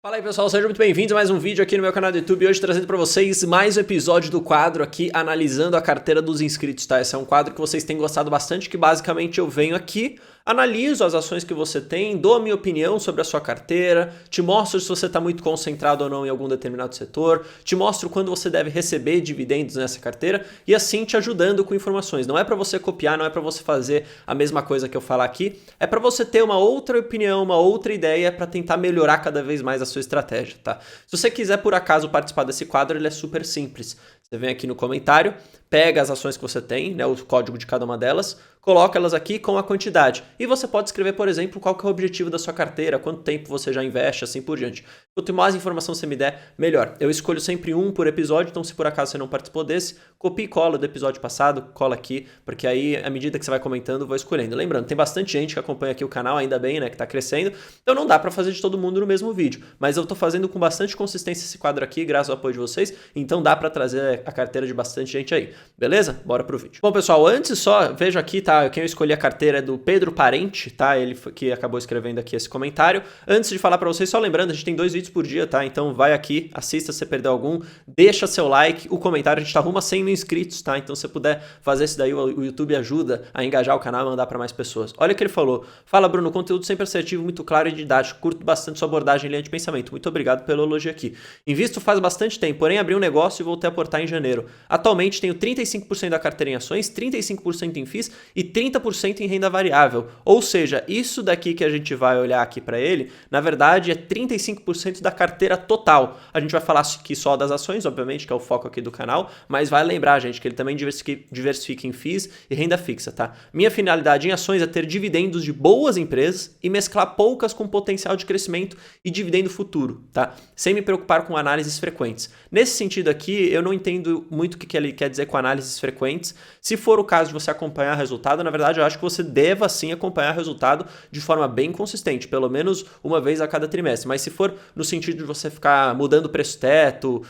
Fala aí pessoal, sejam muito bem-vindos a mais um vídeo aqui no meu canal do YouTube. Hoje trazendo para vocês mais um episódio do quadro aqui analisando a carteira dos inscritos, tá? Esse é um quadro que vocês têm gostado bastante, que basicamente eu venho aqui, analiso as ações que você tem, dou a minha opinião sobre a sua carteira, te mostro se você está muito concentrado ou não em algum determinado setor, te mostro quando você deve receber dividendos nessa carteira e assim te ajudando com informações. Não é para você copiar, não é para você fazer a mesma coisa que eu falar aqui, é para você ter uma outra opinião, uma outra ideia para tentar melhorar cada vez mais a sua estratégia, tá? Se você quiser por acaso participar desse quadro, ele é super simples. Você vem aqui no comentário, pega as ações que você tem, né, o código de cada uma delas, coloca elas aqui com a quantidade. E você pode escrever, por exemplo, qual que é o objetivo da sua carteira, quanto tempo você já investe, assim por diante. Quanto mais informação você me der, melhor. Eu escolho sempre um por episódio, então se por acaso você não participou desse, copia e cola do episódio passado, cola aqui, porque aí, à medida que você vai comentando, eu vou escolhendo. Lembrando, tem bastante gente que acompanha aqui o canal, ainda bem, né, que tá crescendo, então não dá pra fazer de todo mundo no mesmo vídeo, mas eu tô fazendo com bastante consistência esse quadro aqui, graças ao apoio de vocês, então dá pra trazer a carteira de bastante gente aí, beleza? Bora pro vídeo. Bom, pessoal, antes só, vejo aqui, tá, quem eu escolhi a carteira é do Pedro Parente, tá, ele que acabou escrevendo aqui esse comentário. Antes de falar pra vocês, só lembrando, a gente tem 2 vídeos por dia, tá, então vai aqui, assista se você perdeu algum, deixa seu like, o comentário, a gente tá rumo a 100 mil inscritos, tá, então se você puder fazer isso daí, o YouTube ajuda a engajar o canal e mandar pra mais pessoas. Olha o que ele falou: fala Bruno, conteúdo sempre assertivo, muito claro e didático, curto bastante sua abordagem em linha de pensamento, muito obrigado pelo elogio aqui. Invisto faz bastante tempo, porém abri um negócio e voltei a aportar em janeiro. Atualmente tenho 35% da carteira em ações, 35% em FIIs e 30% em renda variável. Ou seja, isso daqui que a gente vai olhar aqui para ele, na verdade é 35% da carteira total. A gente vai falar aqui só das ações, obviamente, que é o foco aqui do canal, mas vai lembrar, gente, que ele também diversifica em FIIs e renda fixa, tá? Minha finalidade em ações é ter dividendos de boas empresas e mesclar poucas com potencial de crescimento e dividendo futuro, tá? Sem me preocupar com análises frequentes. Nesse sentido aqui, eu não entendo muito o que ele quer dizer com análises frequentes. Se for o caso de você acompanhar resultado, na verdade eu acho que você deva sim acompanhar resultado de forma bem consistente, pelo menos uma vez a cada trimestre. Mas se for no sentido de você ficar mudando o preço-teto,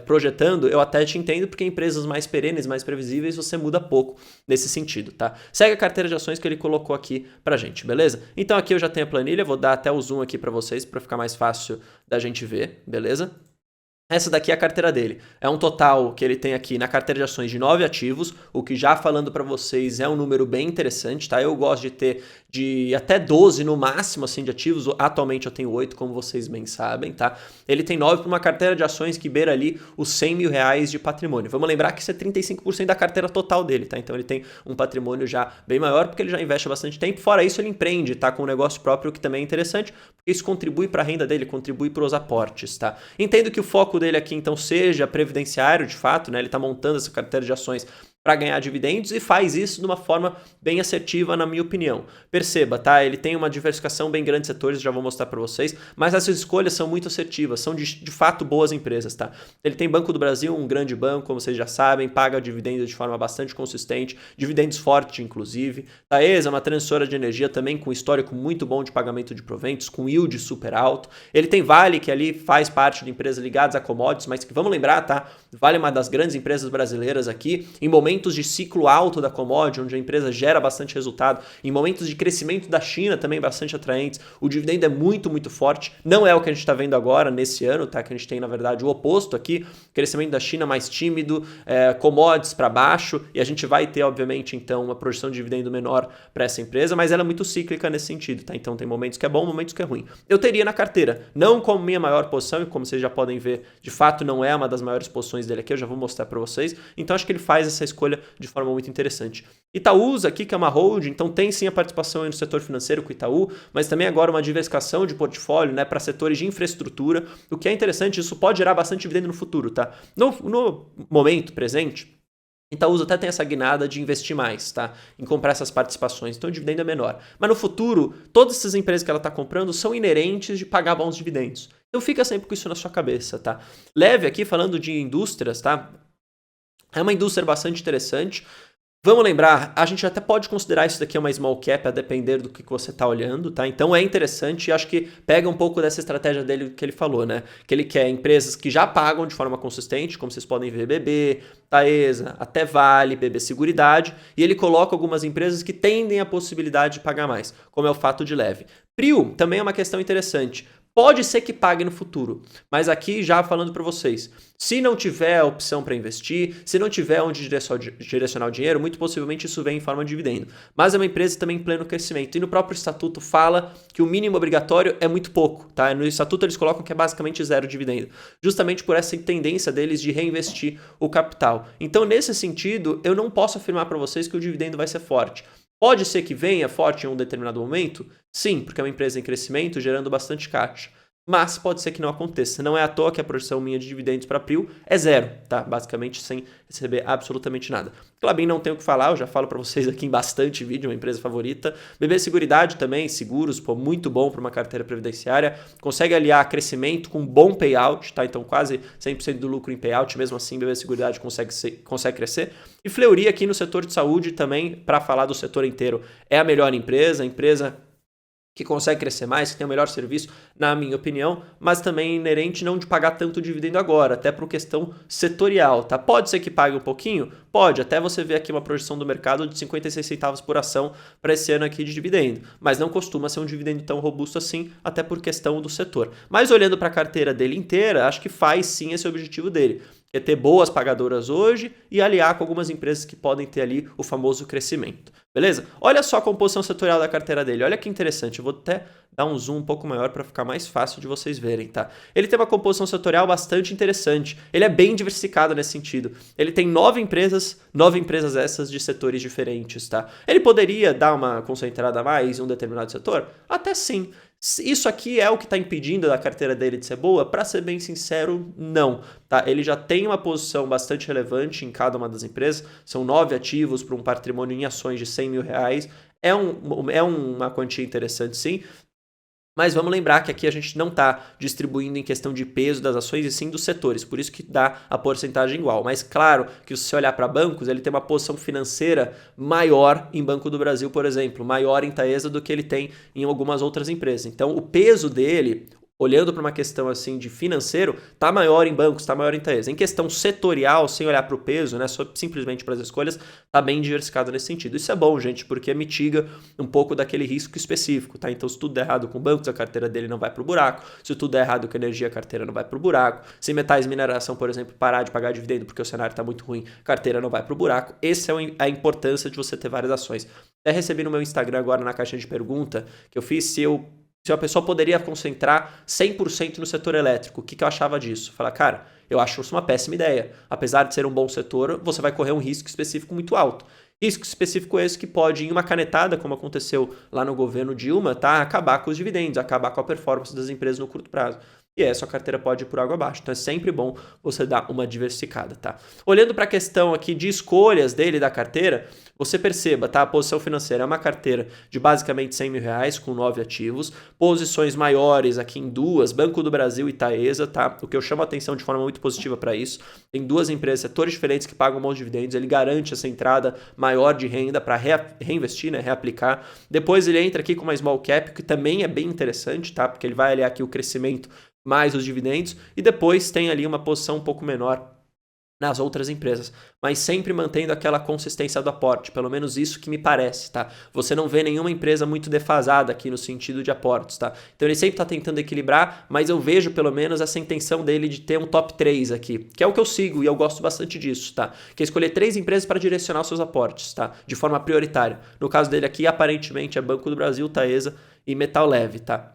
projetando, eu até te entendo, porque empresas mais perenes, mais previsíveis, você muda pouco nesse sentido, tá? Segue a carteira de ações que ele colocou aqui pra gente, beleza? Então aqui eu já tenho a planilha, vou dar até o zoom aqui pra vocês, pra ficar mais fácil da gente ver, beleza? Essa daqui é a carteira dele. É um total que ele tem aqui na carteira de ações de 9 ativos, o que já falando para vocês é um número bem interessante, tá? Eu gosto de ter de até 12 no máximo assim de ativos. Atualmente eu tenho 8, como vocês bem sabem, tá? Ele tem 9 para uma carteira de ações que beira ali os 100 mil reais de patrimônio. Vamos lembrar que isso é 35% da carteira total dele, tá? Então ele tem um patrimônio já bem maior, porque ele já investe há bastante tempo. Fora isso, ele empreende, tá? Com um negócio próprio, que também é interessante, porque isso contribui para a renda dele, contribui para os aportes, tá? Entendo que o foco dele aqui então seja previdenciário, de fato, né? Ele está montando essa carteira de ações para ganhar dividendos e faz isso de uma forma bem assertiva, na minha opinião. Perceba, tá? Ele tem uma diversificação bem grande de setores, já vou mostrar para vocês, mas essas escolhas são muito assertivas, são de fato boas empresas, tá? Ele tem Banco do Brasil, um grande banco, como vocês já sabem, paga dividendos de forma bastante consistente, dividendos fortes, inclusive. Taesa é uma transmissora de energia também com histórico muito bom de pagamento de proventos, com yield super alto. Ele tem Vale, que ali faz parte de empresas ligadas a commodities, mas que vamos lembrar, tá? Vale é uma das grandes empresas brasileiras aqui, em momentos de ciclo alto da commodity, onde a empresa gera bastante resultado, em momentos de crescimento da China também bastante atraentes, o dividendo é muito, muito forte. Não é o que a gente está vendo agora nesse ano, tá? Que a gente tem, na verdade, o oposto aqui, crescimento da China mais tímido, commodities para baixo, e a gente vai ter, obviamente, então, uma projeção de dividendo menor para essa empresa, mas ela é muito cíclica nesse sentido, tá? Então tem momentos que é bom, momentos que é ruim. Eu teria na carteira, não como minha maior posição, e como vocês já podem ver, de fato não é uma das maiores posições dele aqui, eu já vou mostrar para vocês, então acho que ele faz essa escolha de forma muito interessante. Itaúsa aqui, que é uma holding, então tem sim a participação no setor financeiro com o Itaú, mas também agora uma diversificação de portfólio, né, para setores de infraestrutura, o que é interessante, isso pode gerar bastante dividendo no futuro, tá? No momento presente, Itaúsa até tem essa guinada de investir mais, tá? Em comprar essas participações, então o dividendo é menor. Mas no futuro, todas essas empresas que ela está comprando são inerentes de pagar bons dividendos. Então fica sempre com isso na sua cabeça, tá? Leve aqui, falando de indústrias, tá? É uma indústria bastante interessante. Vamos lembrar, a gente até pode considerar isso daqui uma small cap, a depender do que você está olhando, tá? Então é interessante e acho que pega um pouco dessa estratégia dele que ele falou, né? Que ele quer empresas que já pagam de forma consistente, como vocês podem ver, BB, Taesa, até Vale, BB Seguridade, e ele coloca algumas empresas que tendem a possibilidade de pagar mais, como é o fato de Leve. Prio também é uma questão interessante. Pode ser que pague no futuro, mas aqui já falando para vocês, se não tiver opção para investir, se não tiver onde direcionar o dinheiro, muito possivelmente isso vem em forma de dividendo. Mas é uma empresa também em pleno crescimento. E no próprio estatuto fala que o mínimo obrigatório é muito pouco, tá? No estatuto eles colocam que é basicamente zero dividendo, justamente por essa tendência deles de reinvestir o capital. Então, nesse sentido, eu não posso afirmar para vocês que o dividendo vai ser forte. Pode ser que venha forte em um determinado momento? Sim, porque é uma empresa em crescimento, gerando bastante caixa. Mas pode ser que não aconteça. Não é à toa que a projeção minha de dividendos para Prio é zero, tá? Basicamente sem receber absolutamente nada. Klabin não tenho o que falar, eu já falo para vocês aqui em bastante vídeo, uma empresa favorita. BB Seguridade também, seguros, pô, muito bom para uma carteira previdenciária. Consegue aliar crescimento com bom payout, tá? Então quase 100% do lucro em payout, mesmo assim BB Seguridade consegue crescer. E Fleury aqui no setor de saúde também, para falar do setor inteiro, é a melhor empresa, que consegue crescer mais, que tem o melhor serviço, na minha opinião, mas também inerente não de pagar tanto dividendo agora, até por questão setorial, tá? Pode ser que pague um pouquinho? Pode, até você ver aqui uma projeção do mercado de 56 centavos por ação para esse ano aqui de dividendo, mas não costuma ser um dividendo tão robusto assim, até por questão do setor. Mas olhando para a carteira dele inteira, acho que faz sim esse objetivo dele, que é ter boas pagadoras hoje e aliar com algumas empresas que podem ter ali o famoso crescimento. Beleza? Olha só a composição setorial da carteira dele. Olha que interessante. Eu vou até dar um zoom um pouco maior para ficar mais fácil de vocês verem, tá? Ele tem uma composição setorial bastante interessante. Ele é bem diversificado nesse sentido. Ele tem 9 empresas essas de setores diferentes, tá? Ele poderia dar uma concentrada a mais em um determinado setor? Até sim. Isso aqui é o que está impedindo da carteira dele de ser boa? Para ser bem sincero, não. Tá? Ele já tem uma posição bastante relevante em cada uma das empresas. São 9 ativos para um patrimônio em ações de 100 mil reais. É uma quantia interessante, sim. Mas vamos lembrar que aqui a gente não está distribuindo em questão de peso das ações e sim dos setores, por isso que dá a porcentagem igual. Mas claro que se você olhar para bancos, ele tem uma posição financeira maior em Banco do Brasil, por exemplo, maior em Taesa do que ele tem em algumas outras empresas. Então o peso dele, olhando para uma questão assim de financeiro, está maior em bancos, está maior em Taesa. Em questão setorial, sem olhar para o peso, né, só simplesmente para as escolhas, está bem diversificado nesse sentido. Isso é bom, gente, porque mitiga um pouco daquele risco específico, tá? Então, se tudo der errado com bancos, a carteira dele não vai para o buraco. Se tudo der errado com energia, a carteira não vai para o buraco. Se metais e mineração, por exemplo, parar de pagar dividendo porque o cenário está muito ruim, a carteira não vai para o buraco. Essa é a importância de você ter várias ações. Até recebi no meu Instagram agora, na caixinha de pergunta, que eu fiz se a pessoa poderia concentrar 100% no setor elétrico. O que eu achava disso? Falar, cara, eu acho isso uma péssima ideia. Apesar de ser um bom setor, você vai correr um risco específico muito alto. Risco específico esse que pode, em uma canetada, como aconteceu lá no governo Dilma, tá? Acabar com os dividendos, acabar com a performance das empresas no curto prazo. E aí a sua carteira pode ir por água abaixo. Então é sempre bom você dar uma diversificada, tá? Olhando para a questão aqui de escolhas dele da carteira, você perceba, tá? A posição financeira é uma carteira de basicamente 100 mil reais com 9 ativos, posições maiores aqui em duas, Banco do Brasil e Taesa, tá? O que eu chamo a atenção de forma muito positiva para isso. Tem duas empresas, setores diferentes que pagam bons dividendos, ele garante essa entrada maior de renda para reinvestir, né? Reaplicar. Depois ele entra aqui com uma small cap, que também é bem interessante, tá? Porque ele vai aliar aqui o crescimento mais os dividendos, e depois tem ali uma posição um pouco menor nas outras empresas, mas sempre mantendo aquela consistência do aporte, pelo menos isso que me parece, tá? Você não vê nenhuma empresa muito defasada aqui no sentido de aportes, tá? Então ele sempre está tentando equilibrar, mas eu vejo pelo menos essa intenção dele de ter um top 3 aqui, que é o que eu sigo e eu gosto bastante disso, tá? Que é escolher 3 empresas para direcionar os seus aportes, tá? De forma prioritária. No caso dele aqui, aparentemente é Banco do Brasil, Taesa e Metal Leve, tá?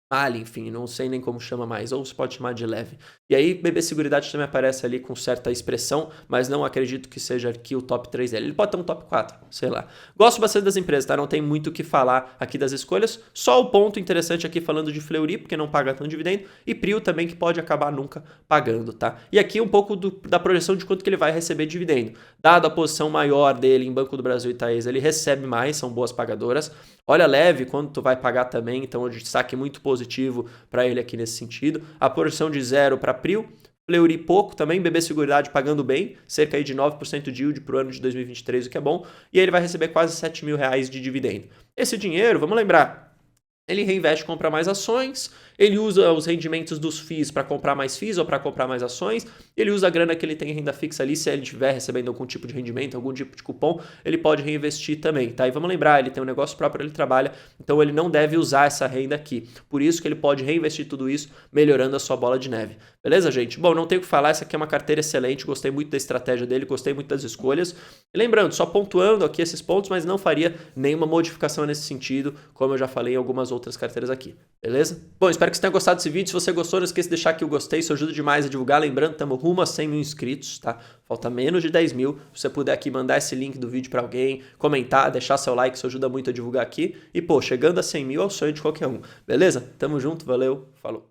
Ali, enfim, não sei nem como chama mais, ou se pode chamar de leve. E aí, BB Seguridade também aparece ali com certa expressão, mas não acredito que seja aqui o top 3 dele. Ele pode ter um top 4, sei lá. Gosto bastante das empresas, tá? Não tem muito o que falar aqui das escolhas. Só o ponto interessante aqui falando de Fleury, porque não paga tanto dividendo, e Prio também, que pode acabar nunca pagando, tá? E aqui um pouco da projeção de quanto que ele vai receber de dividendo. Dada a posição maior dele em Banco do Brasil e Taesa, ele recebe mais, são boas pagadoras. Olha leve quanto vai pagar também, então o destaque muito positivo para ele aqui nesse sentido. A porção de 0 para Prio, Fleury pouco também, BB Seguridade pagando bem, cerca aí de 9% de yield para o ano de 2023, o que é bom, e aí ele vai receber quase 7 mil reais de dividendo. Esse dinheiro, vamos lembrar, ele reinveste, compra mais ações, ele usa os rendimentos dos FIIs para comprar mais FIIs ou para comprar mais ações, ele usa a grana que ele tem em renda fixa ali, se ele estiver recebendo algum tipo de rendimento, algum tipo de cupom, ele pode reinvestir também, tá? E vamos lembrar, ele tem um negócio próprio, ele trabalha, então ele não deve usar essa renda aqui. Por isso que ele pode reinvestir tudo isso, melhorando a sua bola de neve. Beleza, gente? Bom, não tenho o que falar, essa aqui é uma carteira excelente, gostei muito da estratégia dele, gostei muito das escolhas. E lembrando, só pontuando aqui esses pontos, mas não faria nenhuma modificação nesse sentido, como eu já falei em algumas outras carteiras aqui. Beleza? Bom, espero que você tenha gostado desse vídeo. Se você gostou, não esqueça de deixar aqui o gostei, isso ajuda demais a divulgar. Lembrando, estamos rumo a 100 mil inscritos, tá? Falta menos de 10 mil. Se você puder aqui mandar esse link do vídeo para alguém, comentar, deixar seu like, isso ajuda muito a divulgar aqui. E, pô, chegando a 100 mil é o sonho de qualquer um. Beleza? Tamo junto, valeu, falou.